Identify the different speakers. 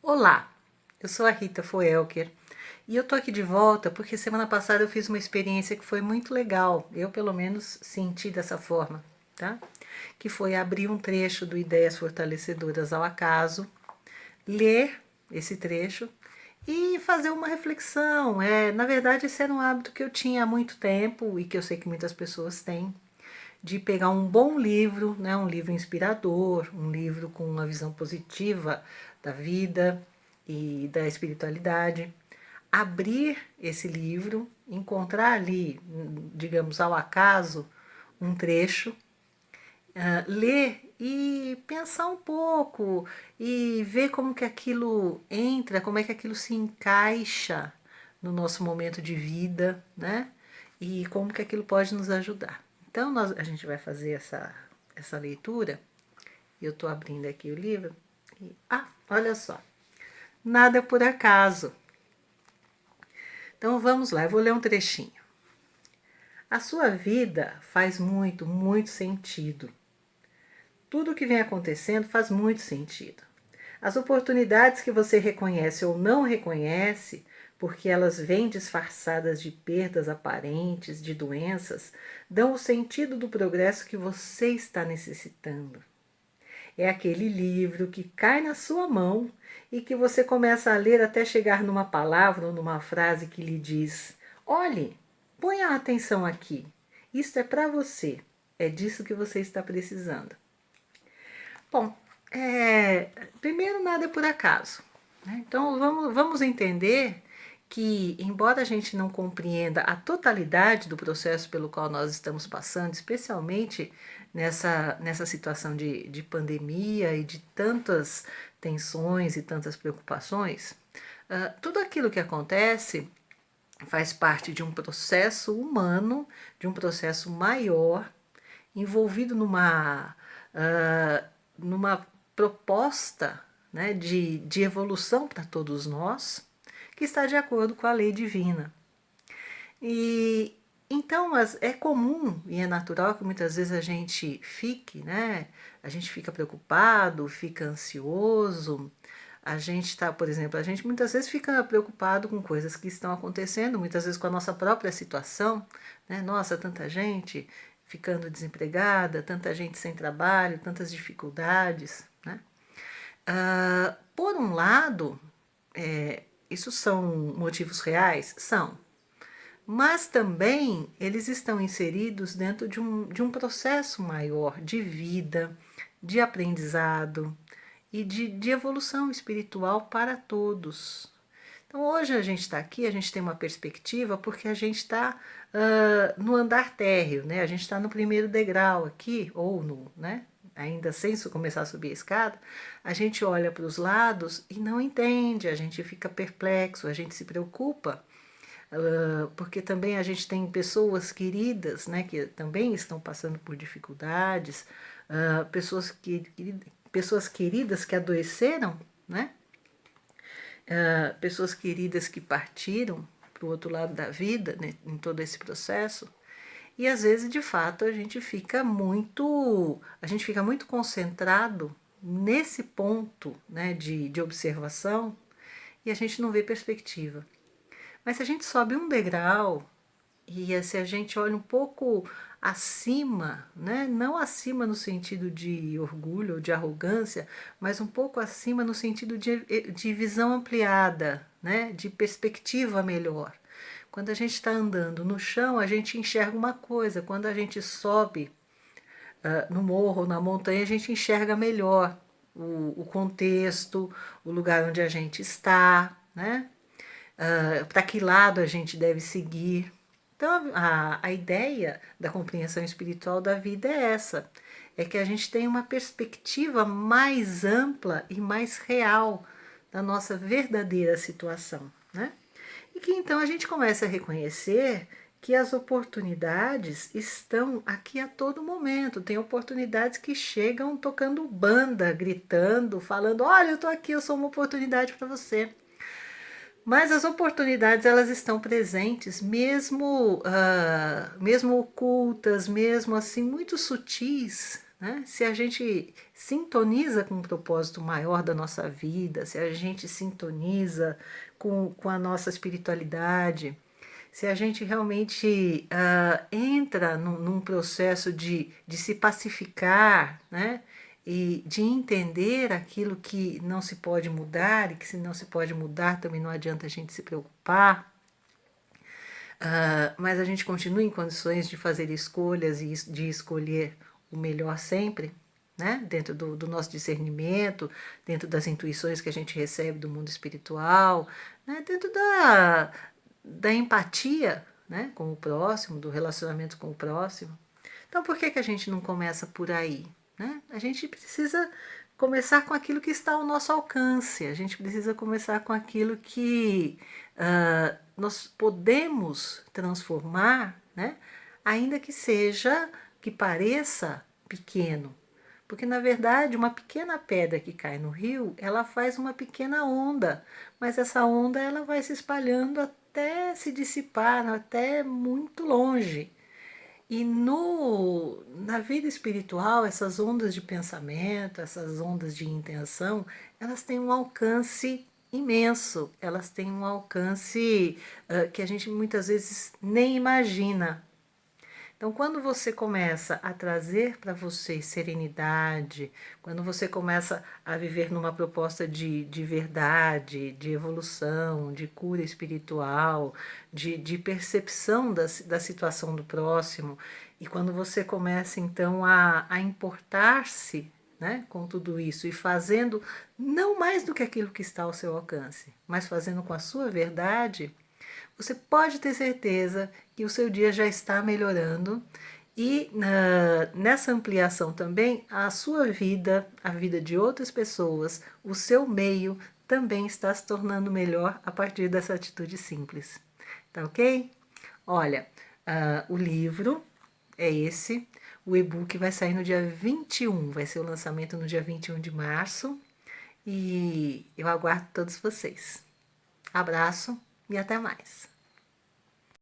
Speaker 1: Olá, eu sou a Rita Foelker e eu tô aqui de volta porque semana passada eu fiz uma experiência que foi muito legal. Eu, pelo menos, senti dessa forma, tá? Que foi abrir um trecho do Ideias Fortalecedoras ao Acaso, ler esse trecho e fazer uma reflexão. Na verdade, esse era um hábito que eu tinha há muito tempo e que eu sei que muitas pessoas têm, de pegar um bom livro, né, um livro inspirador, um livro com uma visão positiva da vida e da espiritualidade, abrir esse livro, encontrar ali, digamos, ao acaso, um trecho, ler e pensar um pouco e ver como que aquilo entra, como é que aquilo se encaixa no nosso momento de vida, né? E como que aquilo pode nos ajudar. Então a gente vai fazer essa leitura. Eu estou abrindo aqui o livro. Olha só. Nada é por acaso. Então vamos lá, eu vou ler um trechinho. A sua vida faz muito, muito sentido. Tudo o que vem acontecendo faz muito sentido. As oportunidades que você reconhece ou não reconhece, porque elas vêm disfarçadas de perdas aparentes, de doenças, dão o sentido do progresso que você está necessitando. É aquele livro que cai na sua mão e que você começa a ler até chegar numa palavra ou numa frase que lhe diz: olhe, ponha atenção aqui. Isto é para você. É disso que você está precisando. Bom, primeiro nada é por acaso, né? Então vamos entender que, embora a gente não compreenda a totalidade do processo pelo qual nós estamos passando, especialmente nessa situação de pandemia e de tantas tensões e tantas preocupações, tudo aquilo que acontece faz parte de um processo humano, de um processo maior, envolvido numa proposta, né, de evolução para todos nós, que está de acordo com a lei divina. E então é comum e é natural que muitas vezes a gente fique, né? A gente fica preocupado, fica ansioso. A gente está, por exemplo, a gente muitas vezes fica preocupado com coisas que estão acontecendo, muitas vezes com a nossa própria situação, né? Nossa, tanta gente ficando desempregada, tanta gente sem trabalho, tantas dificuldades, né? Por um lado, isso são motivos reais? São. Mas também eles estão inseridos dentro de um processo maior de vida, de aprendizado e de evolução espiritual para todos. Então hoje a gente está aqui, a gente tem uma perspectiva porque a gente está no andar térreo, né? A gente está no primeiro degrau aqui, ou no, né? Ainda sem começar a subir a escada, a gente olha para os lados e não entende, a gente fica perplexo, a gente se preocupa, porque também a gente tem pessoas queridas, né, que também estão passando por dificuldades, pessoas queridas que adoeceram, né, pessoas queridas que partiram para o outro lado da vida, né, em todo esse processo. E às vezes, de fato, a gente fica muito concentrado nesse ponto, né, de observação, e a gente não vê perspectiva. Mas se a gente sobe um degrau e se a gente olha um pouco acima, né? Não acima no sentido de orgulho ou de arrogância, mas um pouco acima no sentido de visão ampliada, né? De perspectiva melhor. Quando a gente está andando no chão, a gente enxerga uma coisa. Quando a gente sobe no morro ou na montanha, a gente enxerga melhor o contexto, o lugar onde a gente está, né? Para que lado a gente deve seguir. Então, a ideia da compreensão espiritual da vida é essa: é que a gente tem uma perspectiva mais ampla e mais real da nossa verdadeira situação, né? E que então a gente começa a reconhecer que as oportunidades estão aqui a todo momento. Tem oportunidades que chegam tocando banda, gritando, falando: olha, eu estou aqui, eu sou uma oportunidade para você. Mas as oportunidades, elas estão presentes, mesmo ocultas, mesmo assim muito sutis, né? Se a gente sintoniza com um propósito maior da nossa vida, se a gente sintoniza com a nossa espiritualidade, se a gente realmente entra num processo de se pacificar, né? E de entender aquilo que não se pode mudar, e que se não se pode mudar também não adianta a gente se preocupar, mas a gente continua em condições de fazer escolhas e de escolher o melhor sempre, né? Dentro do nosso discernimento, dentro das intuições que a gente recebe do mundo espiritual, né? Dentro da empatia, né? Com o próximo, do relacionamento com o próximo. Então, por que a gente não começa por aí? Né? A gente precisa começar com aquilo que está ao nosso alcance, a gente precisa começar com aquilo que nós podemos transformar, né? Ainda que seja, que pareça pequeno. Porque, na verdade, uma pequena pedra que cai no rio, ela faz uma pequena onda, mas essa onda ela vai se espalhando até se dissipar, até muito longe. E na vida espiritual, essas ondas de pensamento, essas ondas de intenção, elas têm um alcance imenso, elas têm um alcance que a gente muitas vezes nem imagina. Então, quando você começa a trazer para você serenidade, quando você começa a viver numa proposta de verdade, de evolução, de cura espiritual, de percepção da situação do próximo, e quando você começa então a importar-se, né, com tudo isso e fazendo não mais do que aquilo que está ao seu alcance, mas fazendo com a sua verdade, você pode ter certeza que o seu dia já está melhorando e nessa ampliação também a sua vida, a vida de outras pessoas, o seu meio também está se tornando melhor a partir dessa atitude simples. Tá ok? Olha, o livro é esse, o e-book vai sair no dia 21, vai ser o lançamento no dia 21 de março e eu aguardo todos vocês. Abraço e até mais!